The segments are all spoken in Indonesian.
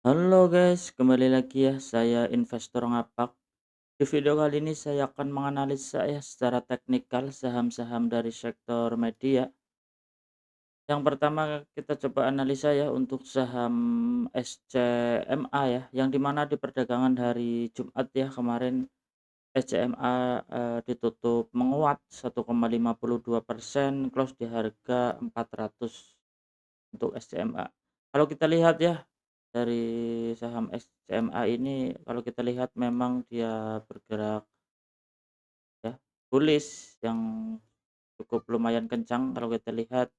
Halo guys, kembali lagi ya, saya investor ngapak. Di video kali ini saya akan menganalisa ya secara teknikal saham-saham dari sektor media. Yang pertama kita coba analisa ya untuk saham SCMA ya, yang dimana di perdagangan hari Jumat ya kemarin SCMA ditutup menguat 1,52%, close di harga 400 untuk SCMA. Kalau kita lihat ya dari saham SCMA ini, kalau kita lihat memang dia bergerak ya bullish yang cukup lumayan kencang kalau kita lihat,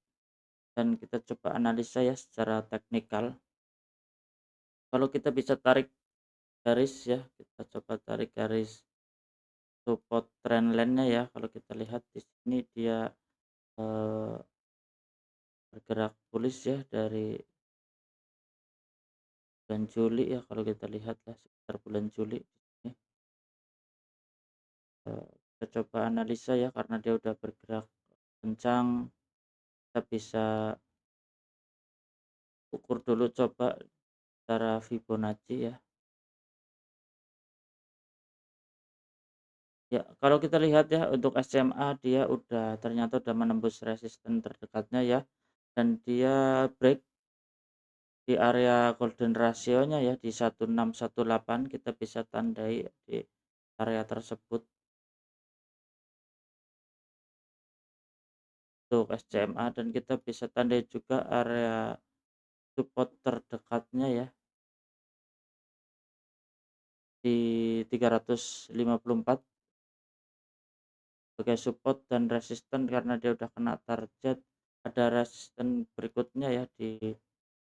dan kita coba analisa ya secara teknikal. Kalau kita bisa tarik garis ya, kita coba tarik garis support trendline-nya ya. Kalau kita lihat di sini dia eh, bergerak bullish ya dari bulan Juli ya, kalau kita lihat lah sekitar bulan Juli di sini. Kita coba analisa ya karena dia udah bergerak kencang, kita bisa ukur dulu coba secara Fibonacci ya. Ya, kalau kita lihat ya untuk SMA dia ternyata udah menembus resisten terdekatnya ya, dan dia break di area golden ratio-nya ya di 1618, kita bisa tandai di area tersebut untuk SCMA, dan kita bisa tandai juga area support terdekatnya ya di 354 sebagai support dan resisten karena dia udah kena target. Ada resisten berikutnya ya di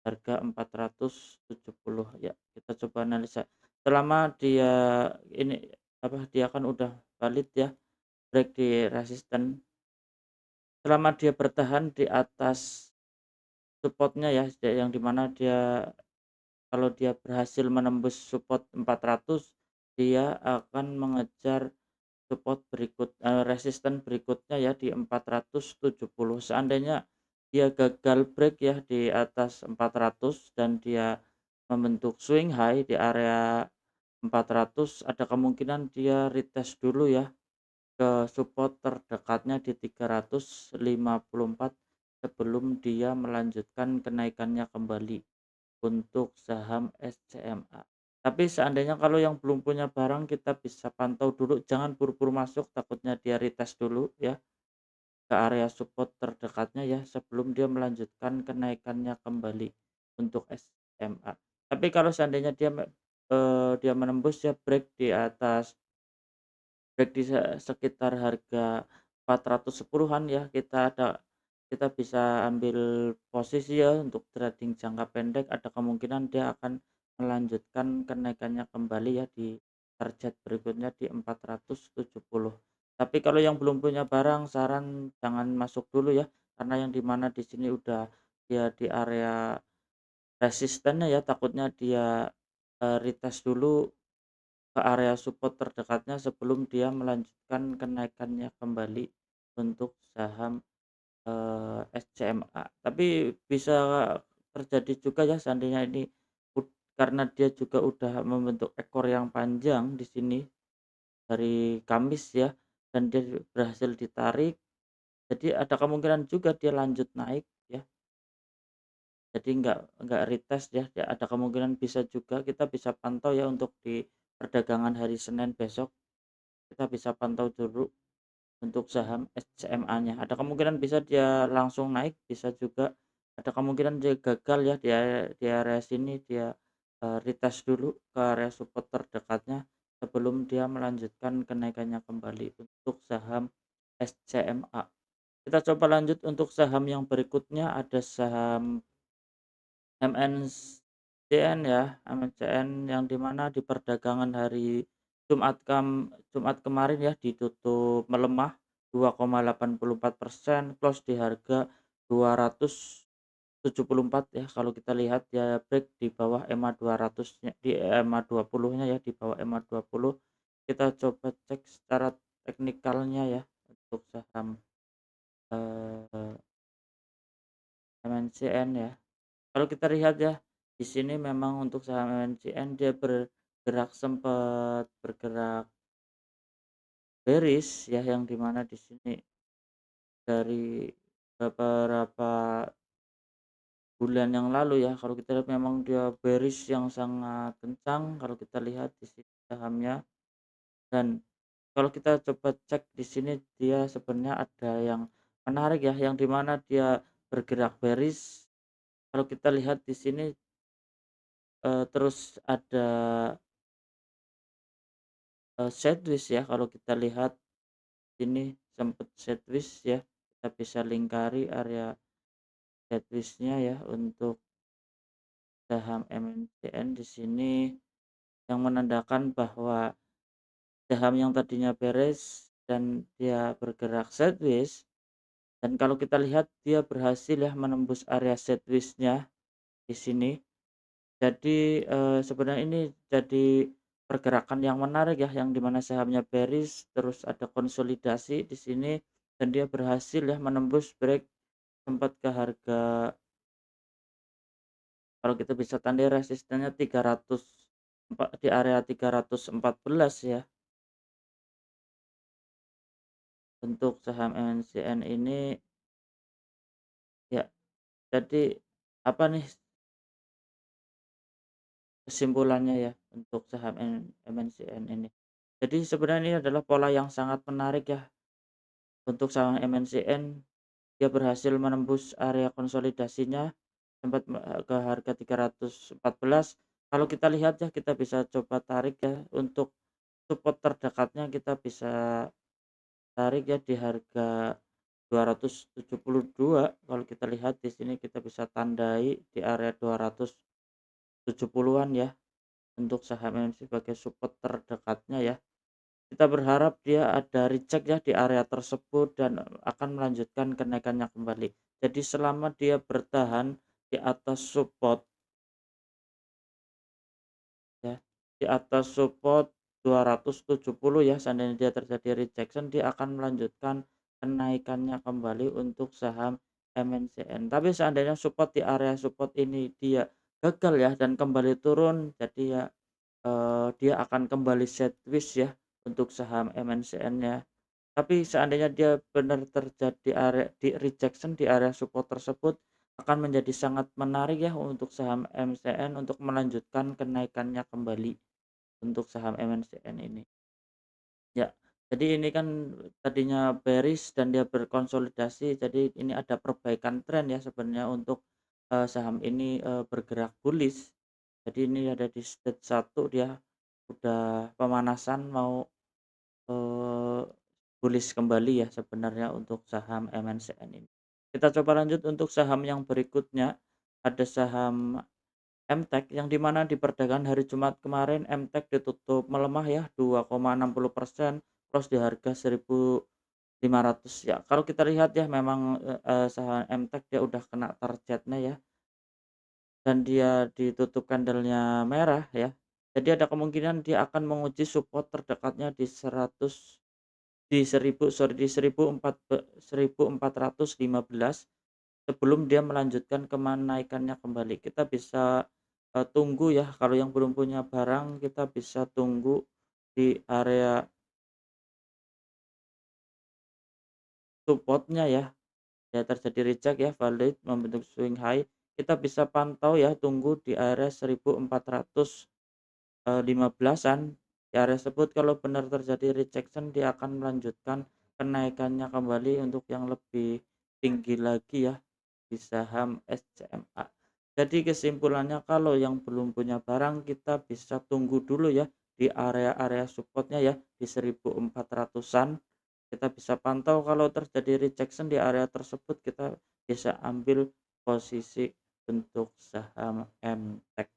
harga 470 ya. Kita coba analisa selama dia ini dia kan udah valid ya break di resisten, selama dia bertahan di atas supportnya ya, yang dimana dia kalau dia berhasil menembus support 400, dia akan mengejar support resisten berikutnya ya di 470. Seandainya dia gagal break ya di atas 400 dan dia membentuk swing high di area 400, ada kemungkinan dia retest dulu ya ke support terdekatnya di 354 sebelum dia melanjutkan kenaikannya kembali untuk saham SCMA. Tapi seandainya kalau yang belum punya barang, kita bisa pantau dulu, jangan buru-buru masuk, takutnya dia retest dulu ya ke area support terdekatnya ya sebelum dia melanjutkan kenaikannya kembali untuk SMA. Tapi kalau seandainya dia menembus ya break di atas, break di sekitar harga 410-an ya, kita bisa ambil posisi ya untuk trading jangka pendek, ada kemungkinan dia akan melanjutkan kenaikannya kembali ya di target berikutnya di 470. Tapi kalau yang belum punya barang, saran jangan masuk dulu ya, karena yang dimana di sini udah dia di area resistennya ya, takutnya dia retest dulu ke area support terdekatnya sebelum dia melanjutkan kenaikannya kembali untuk saham SCMA. Tapi bisa terjadi juga ya seandainya ini karena dia juga udah membentuk ekor yang panjang di sini dari Kamis ya, dan dia berhasil ditarik, jadi ada kemungkinan juga dia lanjut naik ya. Jadi nggak retest ya, ada kemungkinan bisa juga, kita bisa pantau ya untuk di perdagangan hari Senin besok, kita bisa pantau dulu untuk saham SCMA-nya. Ada kemungkinan bisa dia langsung naik, bisa juga ada kemungkinan dia gagal ya di area sini, dia retest dulu ke area support terdekatnya sebelum dia melanjutkan kenaikannya kembali untuk saham SCMA. Kita coba lanjut untuk saham yang berikutnya, ada saham MNCN ya, MNCN yang dimana di perdagangan hari Jumat kemarin ya ditutup melemah 2,84%, close di harga 274 ya. Kalau kita lihat ya break di bawah EMA 200-nya, di EMA 20-nya ya, di bawah EMA 20. Kita coba cek secara teknikalnya ya untuk saham MNCN ya. Kalau kita lihat ya Di sini memang untuk saham MNCN dia bergerak, sempat bergerak bearish ya, yang di mana di sini dari beberapa bulan yang lalu ya, kalau kita lihat memang dia bearish yang sangat kencang kalau kita lihat di sini sahamnya. Dan kalau kita coba cek di sini dia sebenarnya ada yang menarik ya, yang di mana dia bergerak bearish. Kalau kita lihat di sini, terus ada, sideways ya, kalau kita lihat ini sempat sideways ya, kita bisa lingkari area sideways-nya ya untuk saham MNCN di sini, yang menandakan bahwa saham yang tadinya bearish dan dia bergerak sideways, dan kalau kita lihat dia berhasil ya menembus area sideways-nya di sini. Jadi, sebenarnya ini jadi pergerakan yang menarik ya, yang di mana sahamnya bearish, terus ada konsolidasi di sini, dan dia berhasil ya menembus break sempat ke harga, kalau kita bisa tandai resistennya 300, di area 314 ya, untuk saham MNCN ini ya. Jadi apa nih kesimpulannya ya untuk saham MNCN ini? Jadi sebenarnya ini adalah pola yang sangat menarik ya untuk saham MNCN. Dia berhasil menembus area konsolidasinya sempat ke harga 314. Kalau kita lihat ya, kita bisa coba tarik ya, untuk support terdekatnya kita bisa tarik ya di harga 272. Kalau kita lihat di sini kita bisa tandai di area 270-an ya, untuk saham ini sebagai support terdekatnya ya. Kita berharap dia ada reject ya di area tersebut dan akan melanjutkan kenaikannya kembali. Jadi selama dia bertahan di atas support ya, di atas support 270 ya, seandainya dia terjadi rejection, dia akan melanjutkan kenaikannya kembali untuk saham MNCN. Tapi seandainya support di area support ini dia gagal ya dan kembali turun, jadi ya, dia akan kembali sideways ya untuk saham MNCN-nya. Tapi seandainya dia benar terjadi area di rejection di area support tersebut, akan menjadi sangat menarik ya untuk saham MCN untuk melanjutkan kenaikannya kembali untuk saham MNCN ini. Ya, jadi ini kan tadinya bearish dan dia berkonsolidasi, jadi ini ada perbaikan tren ya sebenarnya untuk, saham ini, bergerak bullish. Jadi ini ada di stage 1 dia udah pemanasan mau, eee, bullish kembali ya sebenarnya untuk saham MNCN ini. Kita coba lanjut untuk saham yang berikutnya, ada saham MTEK, yang di mana di perdagangan hari Jumat kemarin MTEK ditutup melemah ya 2,60%, close di harga 1.500 ya. Kalau kita lihat ya memang, saham MTEK dia udah kena targetnya ya, dan dia ditutup candlenya merah ya. Jadi ada kemungkinan dia akan menguji support terdekatnya di 100, di 1000, sorry, di 1415 sebelum dia melanjutkan kenaikannya kembali. Kita bisa, tunggu ya, kalau yang belum punya barang kita bisa tunggu di area supportnya ya. Ya terjadi reject ya, valid membentuk swing high, kita bisa pantau ya, tunggu di area 1415-an. Di area tersebut kalau benar terjadi rejection, dia akan melanjutkan kenaikannya kembali untuk yang lebih tinggi lagi ya di saham SCMA. Jadi kesimpulannya, kalau yang belum punya barang kita bisa tunggu dulu ya di area-area supportnya ya di 1400-an. Kita bisa pantau kalau terjadi rejection di area tersebut, kita bisa ambil posisi untuk saham MTEK.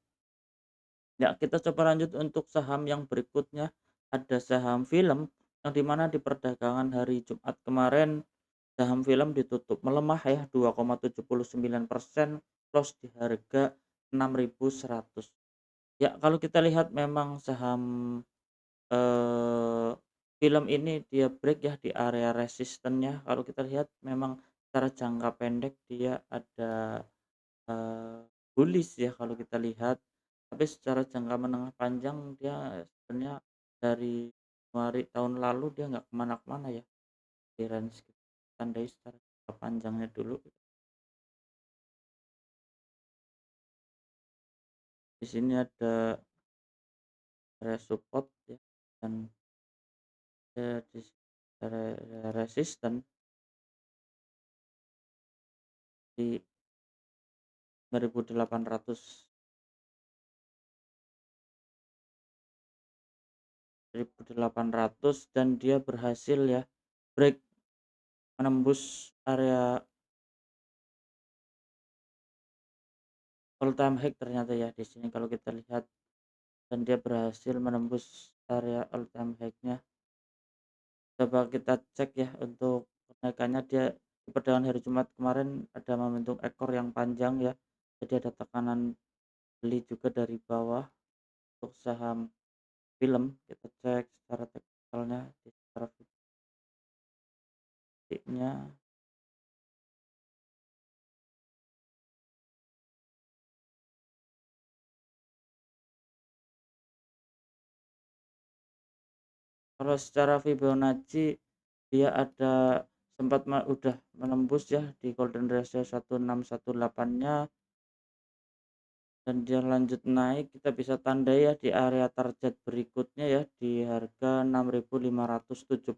Ya, kita coba lanjut untuk saham yang berikutnya, ada saham film, yang di mana di perdagangan hari Jumat kemarin saham film ditutup melemah ya 2,79%, close di harga 6.100. Ya, kalau kita lihat memang saham, Eee, film ini dia break ya di area resistennya. Kalau kita lihat memang secara jangka pendek dia ada, bullish ya kalau kita lihat, tapi secara jangka menengah panjang dia sebenarnya dari Januari tahun lalu dia nggak kemana-kemana ya, di range kita tandai secara jangka panjangnya dulu. Di sini ada area support ya, dan di area resisten di 1800 1800 dan dia berhasil ya break menembus area all time high ternyata ya di sini kalau kita lihat, dan dia berhasil menembus area all time high-nya. Coba kita cek ya untuk kenaikannya, dia di perdagangan hari Jumat kemarin ada momentum ekor yang panjang ya. Jadi ada tekanan beli juga dari bawah untuk saham film. Kita cek secara teknikalnya di secara fisiknya. Kalau secara Fibonacci dia ada sempat udah menembus ya di golden ratio 1618-nya, dan dia lanjut naik. Kita bisa tandai ya di area target berikutnya ya di harga 6.575,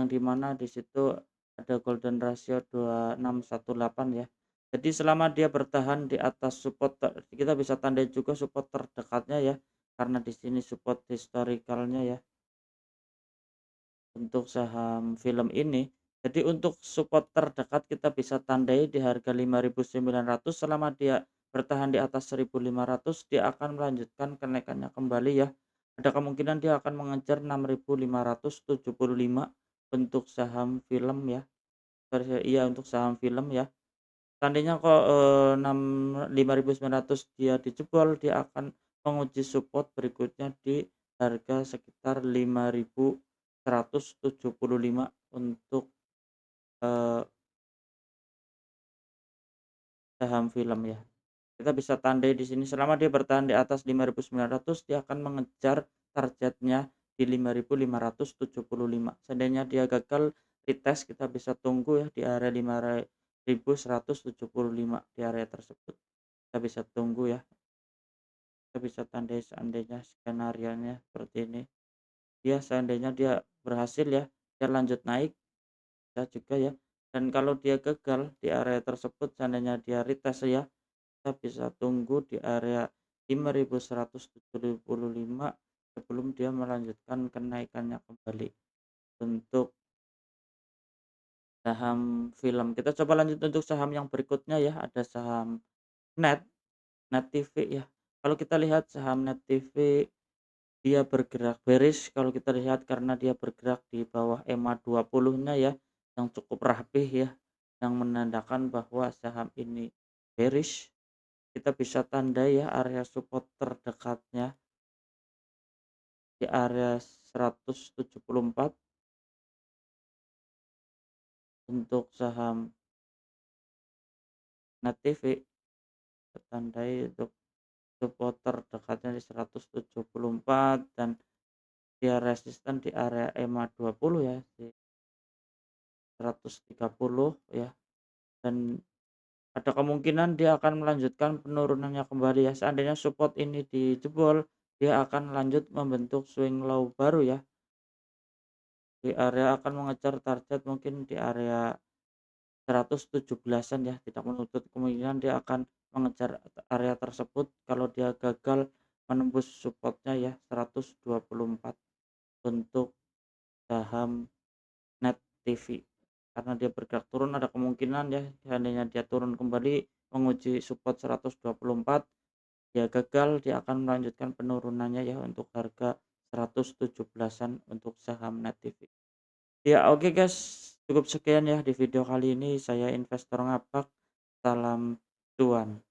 yang dimana di situ ada golden ratio 2618 ya. Jadi selama dia bertahan di atas support, kita bisa tandai juga support terdekatnya ya, karena di sini support historicalnya ya untuk saham film ini. Jadi untuk support terdekat kita bisa tandai di harga 5.900. Selama dia bertahan di atas 1.500 dia akan melanjutkan kenaikannya kembali ya. Ada kemungkinan dia akan mengejar 6.575 untuk saham film ya. Iya untuk saham film ya. Seandainya kok 5.900 dia dijebol, dia akan menguji support berikutnya di harga sekitar 5.175 untuk eee, saham film ya. Kita bisa tandai di sini selama dia bertahan di atas 5.900 dia akan mengejar targetnya di 5.575. Seandainya dia gagal retest, kita bisa tunggu ya di area 5.175 di area tersebut. Kita bisa tunggu ya. Kita bisa tandai seandainya skenarionya seperti ini. Dia seandainya dia berhasil ya, dia lanjut naik, bisa juga ya. Dan kalau dia gagal di area tersebut, seandainya dia retest ya, kita bisa tunggu di area 5.175 sebelum dia melanjutkan kenaikannya kembali untuk saham film. Kita coba lanjut untuk saham yang berikutnya ya, ada saham Net, Net TV ya. Kalau kita lihat saham Net TV, dia bergerak bearish kalau kita lihat karena dia bergerak di bawah EMA 20-nya ya, yang cukup rapih ya, yang menandakan bahwa saham ini bearish. Kita bisa tandai ya area support terdekatnya di area 174 untuk saham Net TV. Kita tandai untuk support terdekatnya di 174 dan dia resisten di area EMA 20 ya, di 130 ya, dan ada kemungkinan dia akan melanjutkan penurunannya kembali ya. Seandainya support ini dijebol, dia akan lanjut membentuk swing low baru ya. Di area akan mengejar target mungkin di area 117-an ya. Tidak menutup kemungkinan dia akan mengejar area tersebut kalau dia gagal menembus supportnya ya 124 untuk saham Net TV. Karena dia bergerak turun ada kemungkinan ya seandainya dia turun kembali menguji support 124, dia gagal, dia akan melanjutkan penurunannya ya untuk harga 117-an untuk saham Net TV. Ya oke guys, cukup sekian ya di video kali ini, saya investor ngapak, salam cuan.